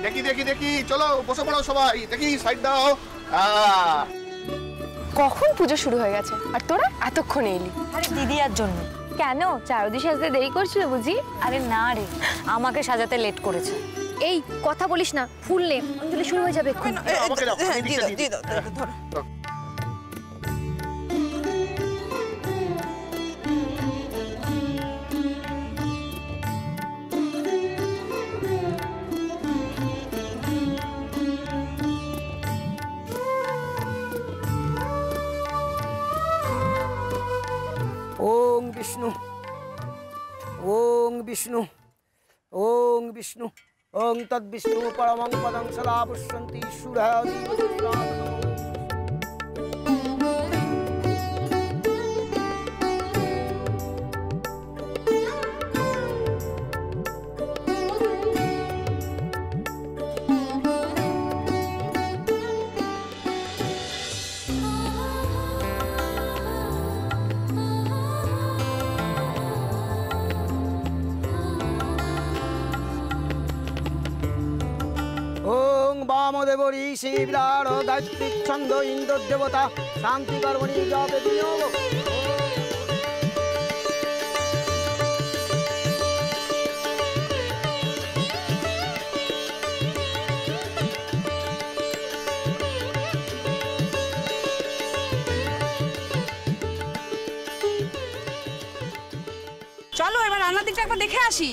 দেখি দেখি দেখি, চলো বসে পড়ো সবাই, দেখি সাইড দাও। কখন পুজো শুরু হয়ে গেছে আর তোরা এতক্ষণে এলি? আরে দিদি আর জন্য। কেন, চারদি সাজতে দেরি করছিল বুঝি? আরে না রে, আমাকে সাজাতে লেট করেছে। এই কথা বলিস না, ফুল নে, অঞ্জলি শুরু হয়ে যাবে এক্ষুনি। আমাকে দাও, আমি দিচ্ছি, ধরো। ওং বিষ্ণু ওং বিষ্ণু ওং বিষ্ণু ওং তদ্বিষ্ণু পরমং পদং সদা পুষ্যন্তি সুরাদি। वामदेव ऋषि विराट गायत्री छंद इंद्र देवता शांति कर्मणि जापे विनियोग। চলো এবার রান্নার দিকটা একবার দেখে আসি।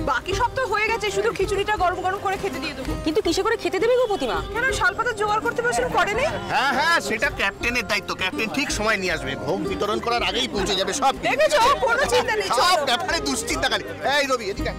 বাকি সব তো হয়ে গেছে, শুধু খিচুড়িটা গরম গরম করে খেতে দিয়ে দেবো। কিন্তু কিসে করে খেতে দেবে গো প্রতিমা? কেন শালপাতা জোগাড় করতে বসে করেনি? হ্যাঁ হ্যাঁ, সেটা ক্যাপ্টেনের দায়িত্ব। ক্যাপ্টেন ঠিক সময় নিয়ে আসবে, ভোগ বিতরণ করার আগেই পৌঁছে যাবে সব। দেখেছো, কোনো চিন্তা নেই। সব ব্যাপারে দুশ্চিন্তা খালি। এই রবি এদিকে।